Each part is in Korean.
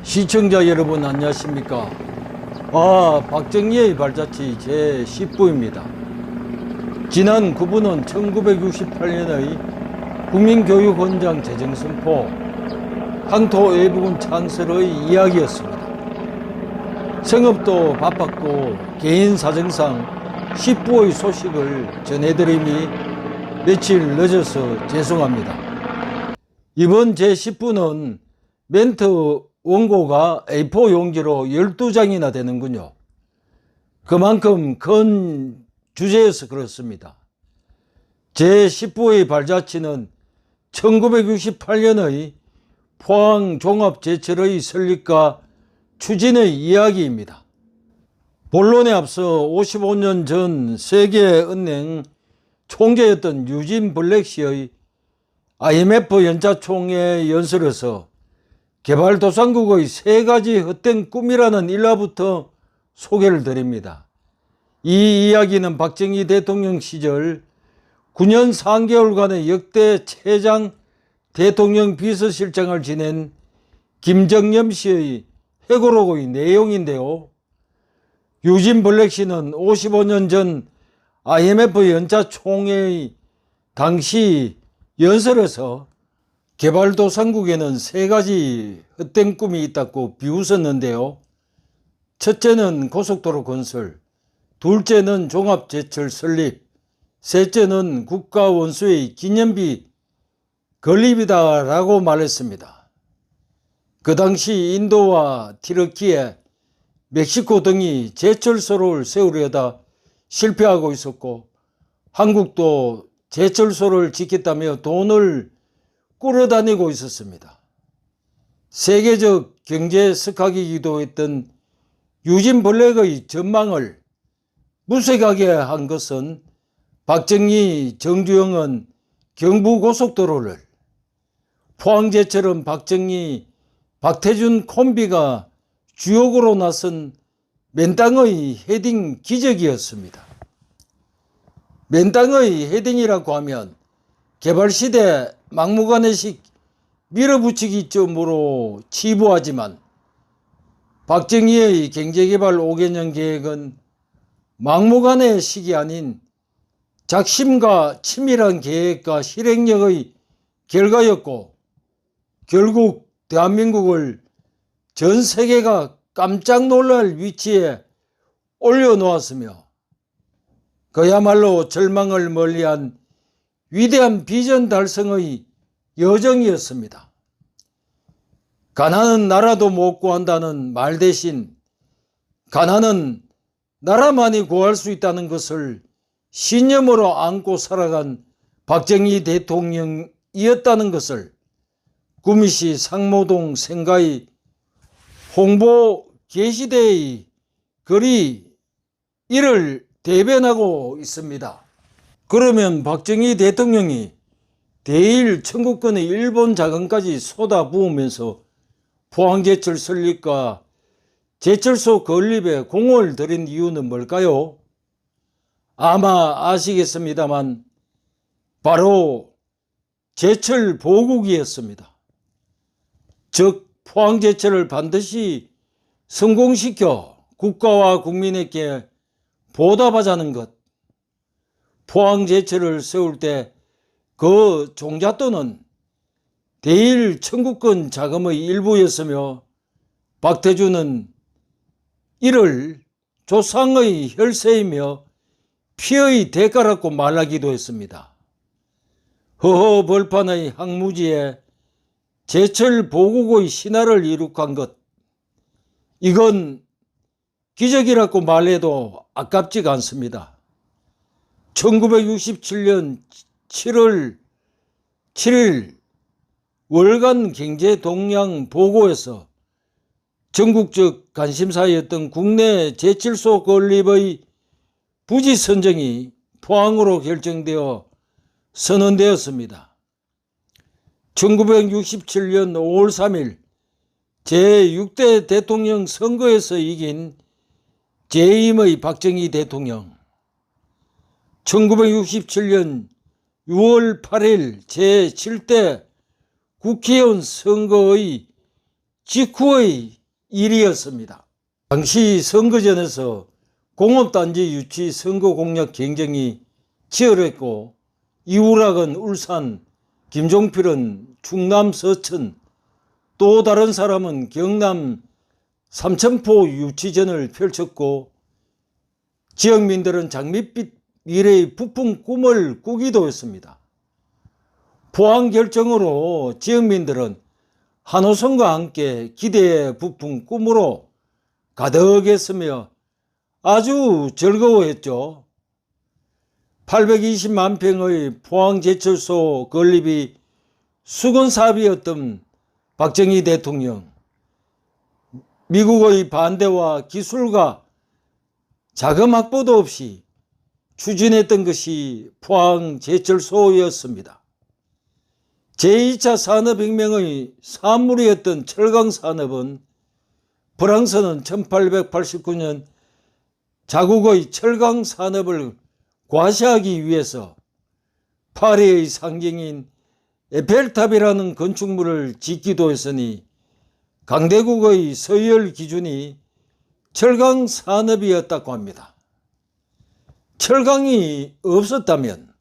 시청자 여러분 안녕하십니까. 박정희의 발자취 제10부입니다. 지난 9부는 1968년의 국민교육헌장 제정선포 항토 외부군 창설의 이야기였습니다. 성업도 바빴고 개인 사정상 10부의 소식을 전해드림이 며칠 늦어서 죄송합니다. 이번 제10부는 멘트 원고가 A4 용지로 12장이나 되는군요. 그만큼 큰 주제여서 그렇습니다. 제10부의 발자취는 1968년의 포항 종합제철의 설립과 추진의 이야기입니다. 본론에 앞서 55년 전 세계은행 총재였던 유진 블랙시의 IMF 연차총회 연설에서 개발도상국의 3가지 헛된 꿈이라는 일화부터 소개를 드립니다. 이 이야기는 박정희 대통령 시절 9년 3개월간의 역대 최장 대통령 비서실장을 지낸 김정념 씨의 회고록의 내용인데요. 유진 블랙시는 55년 전 IMF 연차 총회의 당시 연설에서 개발도상국에는 3가지 헛된 꿈이 있다고 비웃었는데요. 첫째는 고속도로 건설, 둘째는 종합제철 설립, 셋째는 국가원수의 기념비 건립이다라고 말했습니다. 그 당시 인도와 티르키에 멕시코 등이 제철소를 세우려다 실패하고 있었고, 한국도 제철소를 짓겠다며 돈을 끌어다니고 있었습니다. 세계적 경제 석학이기도 했던 유진 블랙의 전망을 무색하게 한 것은 박정희, 정주영은 경부고속도로를, 포항제철은 박정희, 박태준 콤비가 주역으로 나선 맨땅의 헤딩 기적이었습니다. 맨땅의 헤딩이라고 하면 개발시대 막무가내식 밀어붙이기점으로 치부하지만 박정희의 경제개발 5개년 계획은 막무가내식이 아닌 작심과 치밀한 계획과 실행력의 결과였고, 결국 대한민국을 전 세계가 깜짝 놀랄 위치에 올려놓았으며 그야말로 절망을 멀리한 위대한 비전 달성의 여정이었습니다. 가난은 나라도 못 구한다는 말 대신 가난은 나라만이 구할 수 있다는 것을 신념으로 안고 살아간 박정희 대통령이었다는 것을 구미시 상모동 생가의 홍보 게시대의 글이 이를 대변하고 있습니다. 그러면 박정희 대통령이 대일 청구권의 일본 자금까지 쏟아부으면서 포항제철 설립과 제철소 건립에 공을 들인 이유는 뭘까요? 아마 아시겠습니다만 바로 제철 보국이었습니다. 즉 포항제철을 반드시 성공시켜 국가와 국민에게 보답하자는 것. 포항제철을 세울 때 그 종잣돈은 대일 청구권 자금의 일부였으며 박태준은 이를 조상의 혈세이며 피의 대가라고 말하기도 했습니다. 허허벌판의 항무지에 제철 보국의 신화를 이룩한 것, 이건 기적이라고 말해도 아깝지가 않습니다. 1967년 7월 7일 월간 경제동향 보고에서 전국적 관심사였던 국내 제철소 건립의 부지 선정이 포항으로 결정되어 선언되었습니다. 1967년 5월 3일 제6대 대통령 선거에서 이긴 재임의 박정희 대통령, 1967년 6월 8일 제7대 국회의원 선거의 직후의 일이었습니다. 당시 선거전에서 공업단지 유치 선거 공약 경쟁이 치열했고 이우락은 울산, 김종필은 충남 서천, 또 다른 사람은 경남 삼천포 유치전을 펼쳤고 지역민들은 장밋빛 미래의 부푼 꿈을 꾸기도 했습니다. 포항 결정으로 지역민들은 한호성과 함께 기대에 부푼 꿈으로 가득했으며 아주 즐거워했죠. 820만 평의 포항제철소 건립이 수건사업이었던 박정희 대통령, 미국의 반대와 기술과 자금 확보도 없이 추진했던 것이 포항제철소였습니다. 제2차 산업혁명의 산물이었던 철강산업은 프랑스는 1889년 자국의 철강산업을 과시하기 위해서 파리의 상징인 에펠탑이라는 건축물을 짓기도 했으니 강대국의 서열 기준이 철강산업이었다고 합니다. 철강이 없었다면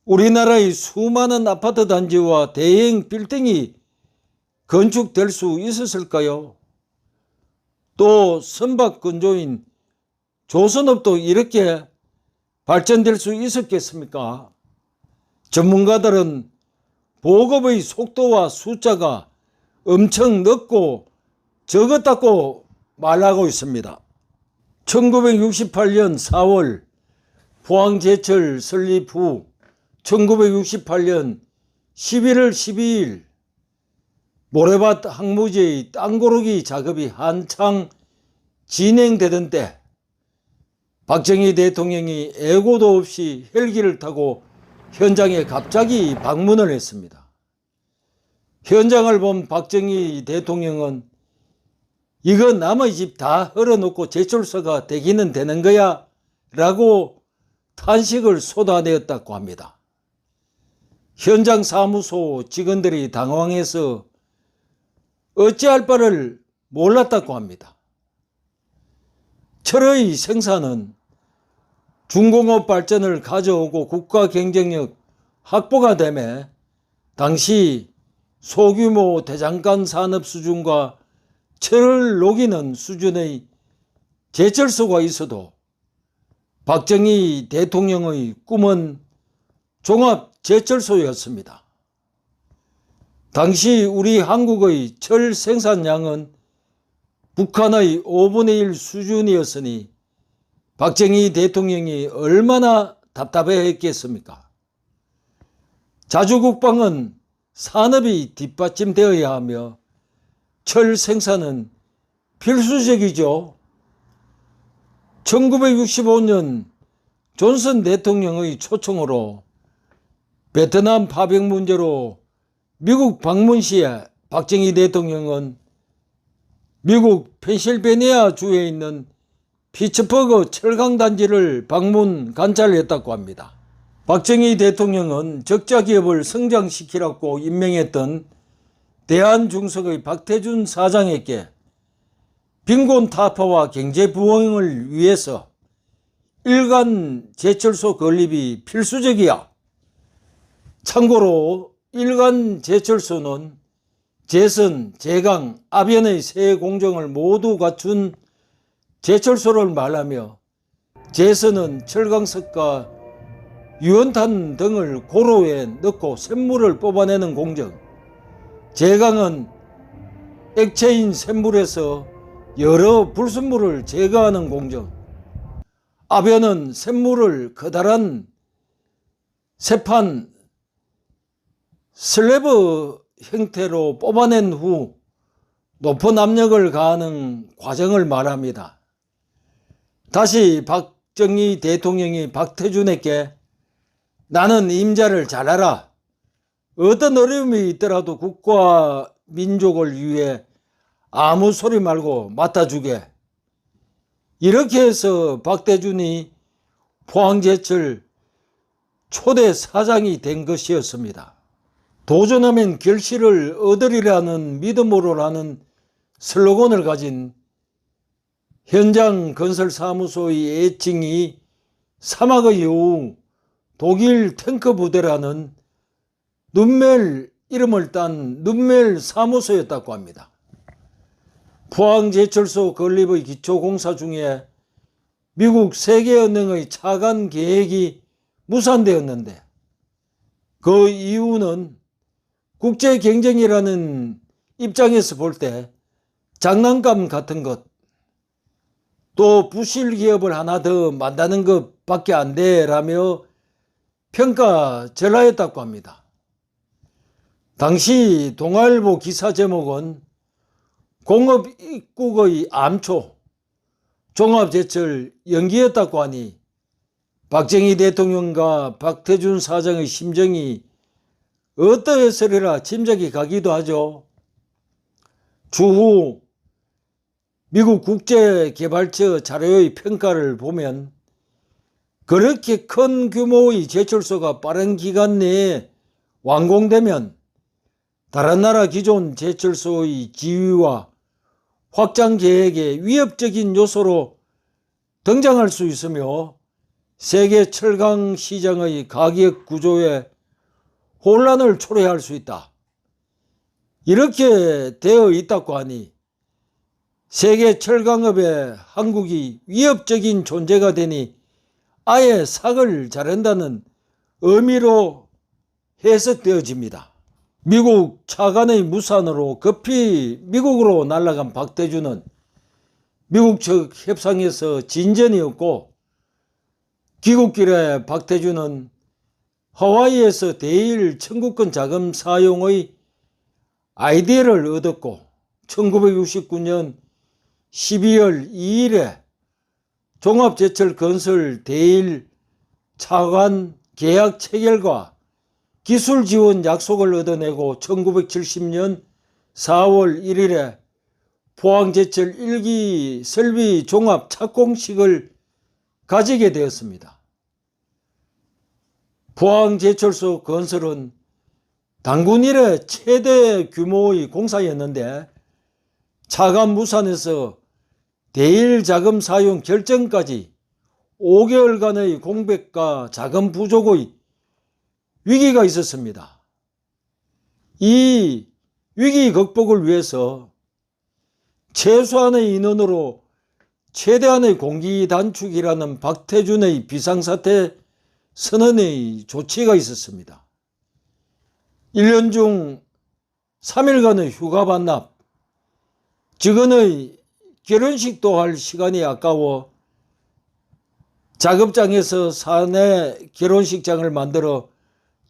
우리나라의 수많은 아파트 단지와 대형 빌딩이 건축될 수 있었을까요? 또 선박 건조인 조선업도 이렇게 발전될 수 있었겠습니까? 전문가들은 보급의 속도와 숫자가 엄청 늦고 적었다고 말하고 있습니다. 1968년 4월 포항제철 설립 후 1968년 11월 12일 모래밭 항무지의 땅고르기 작업이 한창 진행되던 때 박정희 대통령이 예고도 없이 헬기를 타고 현장에 갑자기 방문을 했습니다. 현장을 본 박정희 대통령은 이거 남의 집 다 헐어놓고 제철소가 되기는 되는 거야 라고 탄식을 쏟아내었다고 합니다. 현장 사무소 직원들이 당황해서 어찌할 바를 몰랐다고 합니다. 철의 생산은 중공업 발전을 가져오고 국가 경쟁력 확보가 되며 당시 소규모 대장간 산업 수준과 철을 녹이는 수준의 제철소가 있어도 박정희 대통령의 꿈은 종합제철소였습니다. 당시 우리 한국의 철 생산량은 북한의 5분의 1 수준이었으니 박정희 대통령이 얼마나 답답해했겠습니까? 자주국방은 산업이 뒷받침되어야 하며 철 생산은 필수적이죠. 1965년 존슨 대통령의 초청으로 베트남 파병 문제로 미국 방문 시에 박정희 대통령은 미국 펜실베니아 주에 있는 피츠버그 철강단지를 방문 관찰했다고 합니다. 박정희 대통령은 적자기업을 성장시키라고 임명했던 대한중석의 박태준 사장에게 빈곤 타파와 경제 부흥을 위해서 일간 제철소 건립이 필수적이야. 참고로 일간 제철소는 제선, 제강, 압연의 세 공정을 모두 갖춘 제철소를 말하며 제선은 철강석과 유연탄 등을 고로에 넣고 샘물을 뽑아내는 공정, 제강은 액체인 샘물에서 여러 불순물을 제거하는 공정, 압연은 샘물을 커다란 세판 슬래브 형태로 뽑아낸 후 높은 압력을 가하는 과정을 말합니다. 다시 박정희 대통령이 박태준에게 나는 임자를 잘 알아. 어떤 어려움이 있더라도 국가와 민족을 위해 아무 소리 말고 맡아주게. 이렇게 해서 박태준이 포항제철 초대 사장이 된 것이었습니다. 도전하면 결실을 얻으리라는 믿음으로라는 슬로건을 가진 현장 건설사무소의 애칭이 사막의 여우 독일 탱크 부대라는 눈멜 이름을 딴 눈멜 사무소였다고 합니다. 포항제철소 건립의 기초공사 중에 미국 세계은행의 차관 계획이 무산되었는데 그 이유는 국제 경쟁이라는 입장에서 볼 때 장난감 같은 것, 또 부실 기업을 하나 더 만드는 것밖에 안 돼라며 평가절하였다고 합니다. 당시 동아일보 기사 제목은 공업 입국의 암초, 종합제철 연기였다고 하니 박정희 대통령과 박태준 사장의 심정이 어떠했으리라 짐작이 가기도 하죠. 추후 미국 국제개발처 자료의 평가를 보면 그렇게 큰 규모의 제철소가 빠른 기간 내에 완공되면 다른 나라 기존 제철소의 지위와 확장 계획에 위협적인 요소로 등장할 수 있으며 세계 철강 시장의 가격 구조에 혼란을 초래할 수 있다. 이렇게 되어 있다고 하니 세계 철강업에 한국이 위협적인 존재가 되니 아예 삭을 자른다는 의미로 해석되어집니다. 미국 차관의 무산으로 급히 미국으로 날아간 박태준은 미국 측 협상에서 진전이었고 귀국길에 박태준은 하와이에서 대일 청구권 자금 사용의 아이디어를 얻었고 1969년 12월 2일에 종합제철 건설 대일 차관 계약 체결과 기술 지원 약속을 얻어내고 1970년 4월 1일에 포항제철 1기 설비 종합 착공식을 가지게 되었습니다. 포항제철소 건설은 단군 이래 최대 규모의 공사였는데 차관 무산에서 대일 자금 사용 결정까지 5개월간의 공백과 자금 부족의 위기가 있었습니다. 이 위기 극복을 위해서 최소한의 인원으로 최대한의 공기 단축이라는 박태준의 비상사태 선언의 조치가 있었습니다. 1년 중 3일간의 휴가 반납, 직원의 결혼식도 할 시간이 아까워 작업장에서 사내 결혼식장을 만들어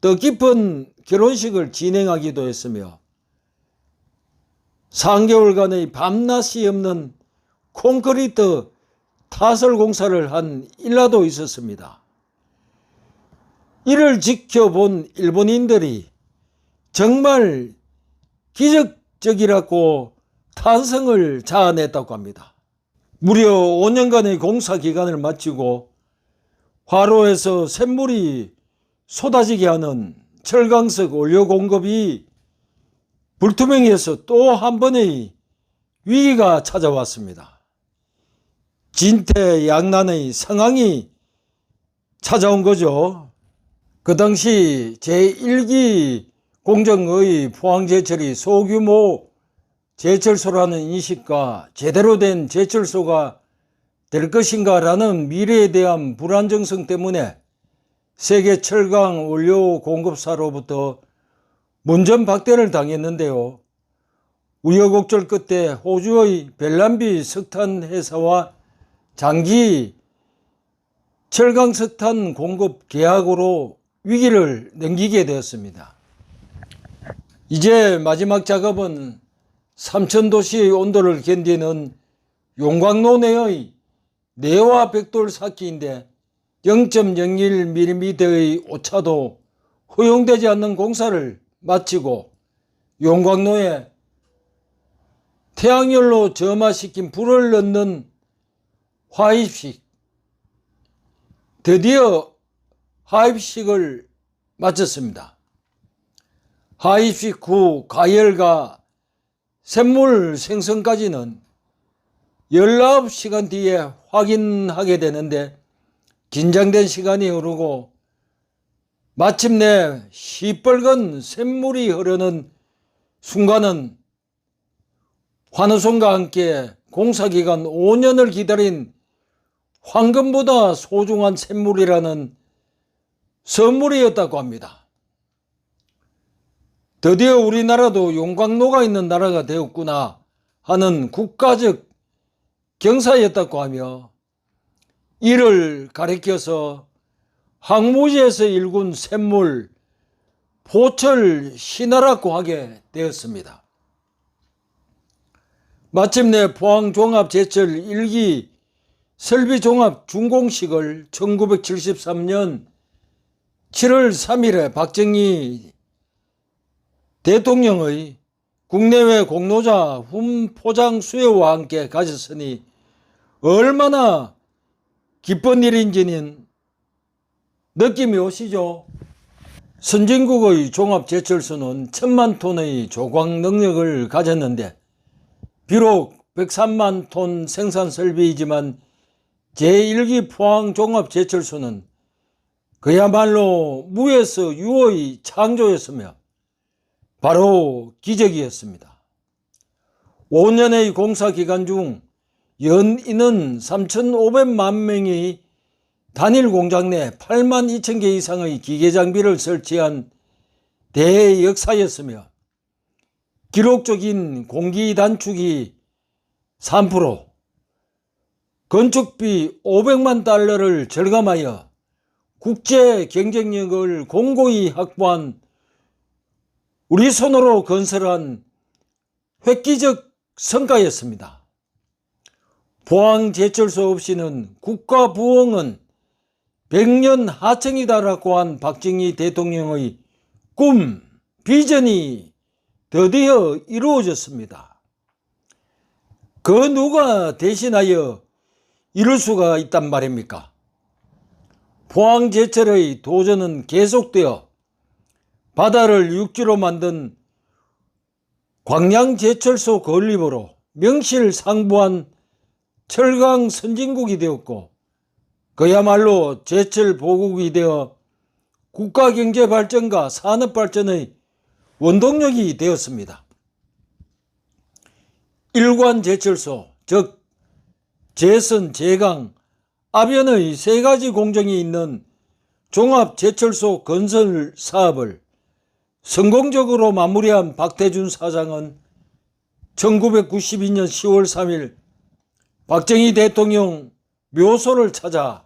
뜻깊은 결혼식을 진행하기도 했으며 3개월간의 밤낮이 없는 콘크리트 타설 공사를 한 일화도 있었습니다. 이를 지켜본 일본인들이 정말 기적적이라고 탄성을 자아냈다고 합니다. 무려 5년간의 공사 기간을 마치고 화로에서 샘물이 쏟아지게 하는 철강석 원료 공급이 불투명해서 또 한 번의 위기가 찾아왔습니다. 진퇴양난의 상황이 찾아온 거죠. 그 당시 제1기 공정의 포항제철이 소규모 제철소라는 인식과 제대로 된 제철소가 될 것인가 라는 미래에 대한 불안정성 때문에 세계 철강 원료 공급사로부터 문전박대를 당했는데요. 우여곡절 끝에 호주의 벨람비 석탄 회사와 장기 철강 석탄 공급 계약으로 위기를 넘기게 되었습니다. 이제 마지막 작업은 삼천도시의 온도를 견디는 용광로 내의 내화 벽돌 쌓기인데 0.01mm의 오차도 허용되지 않는 공사를 마치고 용광로에 태양열로 점화시킨 불을 넣는 화입식, 드디어 화입식을 마쳤습니다. 하입식 후 가열과 샘물 생성까지는 19시간 뒤에 확인하게 되는데 긴장된 시간이 흐르고 마침내 시뻘건 샘물이 흐르는 순간은 환호성과 함께 공사기간 5년을 기다린 황금보다 소중한 샘물이라는 선물이었다고 합니다. 드디어 우리나라도 용광로가 있는 나라가 되었구나 하는 국가적 경사였다고 하며 이를 가리켜서 황무지에서 일군 샘물 포철 신화라고 하게 되었습니다. 마침내 포항종합제철 1기 설비종합 준공식을 1973년 7월 3일에 박정희 대통령의 국내외 공로자 훈포장 수여와 함께 가졌으니 얼마나 기쁜 일인지는 느낌이 오시죠? 선진국의 종합제철소는 1000만 톤의 조광 능력을 가졌는데 비록 103만 톤 생산 설비이지만 제1기 포항종합제철소는 그야말로 무에서 유의 창조였으며 바로 기적이었습니다. 5년의 공사 기간 중 연인은 3,500만 명이 단일 공장 내 8만 2천 개 이상의 기계 장비를 설치한 대역사였으며 기록적인 공기 단축이 3%, 건축비 500만 달러를 절감하여 국제 경쟁력을 공고히 확보한 우리 손으로 건설한 획기적 성과였습니다. 포항제철소 없이는 국가 부흥은 100년 하청이다라고 한 박정희 대통령의 꿈, 비전이 드디어 이루어졌습니다. 그 누가 대신하여 이룰 수가 있단 말입니까? 포항제철의 도전은 계속되어 바다를 육지로 만든 광양제철소 건립으로 명실상부한 철강 선진국이 되었고 그야말로 제철 보국이 되어 국가경제 발전과 산업 발전의 원동력이 되었습니다. 일관제철소, 즉 제선, 제강, 압연의 세 가지 공정이 있는 종합제철소 건설 사업을 성공적으로 마무리한 박태준 사장은 1992년 10월 3일 박정희 대통령 묘소를 찾아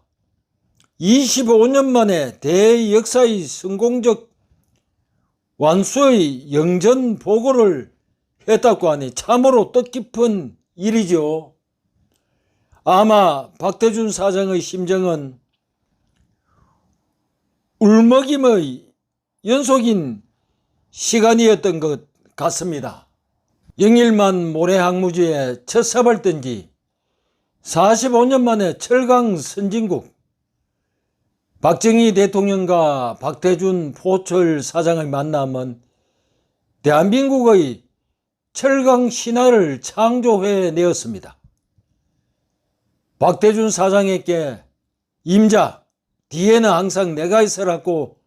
25년 만에 대역사의 성공적 완수의 영전 보고를 했다고 하니 참으로 뜻깊은 일이죠. 아마 박태준 사장의 심정은 울먹임의 연속인 시간이었던 것 같습니다. 영일만 모래항무지에 첫 삽을 뜬 지 45년 만에 철강 선진국 박정희 대통령과 박태준 포철 사장의 만남은 대한민국의 철강 신화를 창조해내었습니다. 박태준 사장에게 임자, 뒤에는 항상 내가 있으라고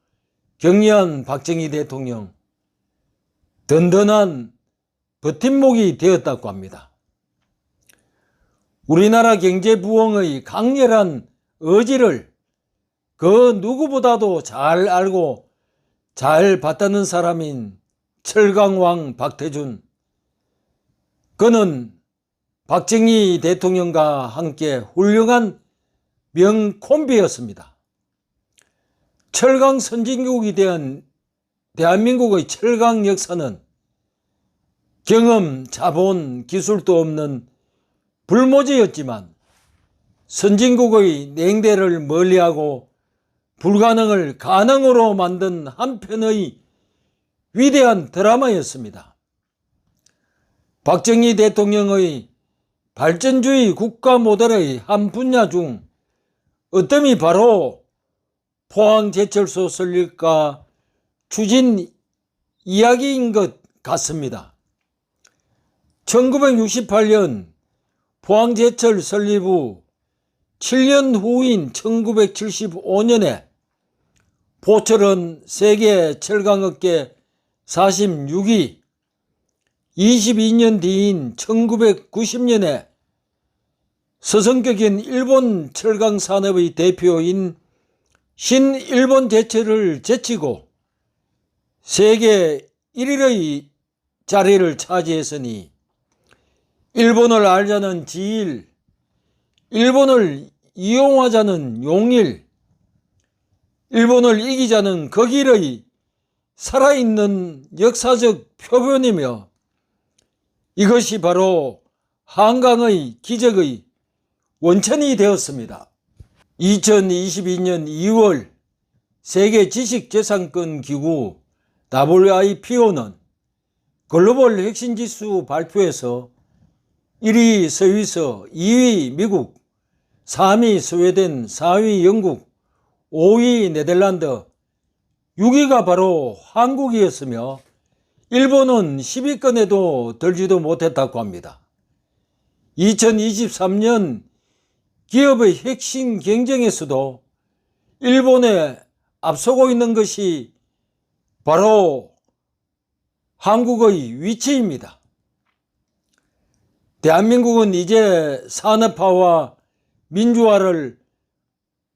격려한 박정희 대통령, 든든한 버팀목이 되었다고 합니다. 우리나라 경제 부흥의 강렬한 의지를 그 누구보다도 잘 알고 잘 봤다는 사람인 철강왕 박태준. 그는 박정희 대통령과 함께 훌륭한 명콤비였습니다. 철강 선진국이 된 대한민국의 철강 역사는 경험, 자본, 기술도 없는 불모지였지만 선진국의 냉대를 멀리하고 불가능을 가능으로 만든 한편의 위대한 드라마였습니다. 박정희 대통령의 발전주의 국가 모델의 한 분야 중 어떤 이 바로 포항제철소 설립과 추진 이야기인 것 같습니다. 1968년 포항제철 설립 후 7년 후인 1975년에 포철은 세계 철강업계 46위, 22년 뒤인 1990년에 서성격인 일본 철강산업의 대표인 신일본제철을 제치고 세계 1위의 자리를 차지했으니 일본을 알자는 지일, 일본을 이용하자는 용일, 일본을 이기자는 그 길의 살아있는 역사적 표본이며 이것이 바로 한강의 기적의 원천이 되었습니다. 2022년 2월 세계 지식재산권 기구 WIPO는 글로벌 혁신지수 발표에서 1위 스위스, 2위 미국, 3위 스웨덴, 4위 영국, 5위 네덜란드, 6위가 바로 한국이었으며 일본은 10위권에도 들지도 못했다고 합니다. 2023년 기업의 핵심 경쟁에서도 일본에 앞서고 있는 것이 바로 한국의 위치입니다. 대한민국은 이제 산업화와 민주화를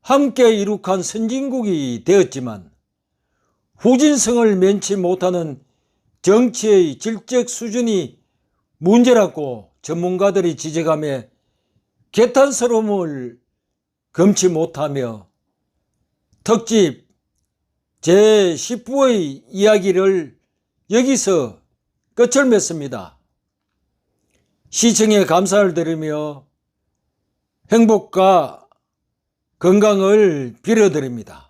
함께 이룩한 선진국이 되었지만 후진성을 면치 못하는 정치의 질적 수준이 문제라고 전문가들이 지적하며 개탄스러움을 금치 못하며 특집 제10부의 이야기를 여기서 끝을 맺습니다. 시청에 감사를 드리며 행복과 건강을 빌어드립니다.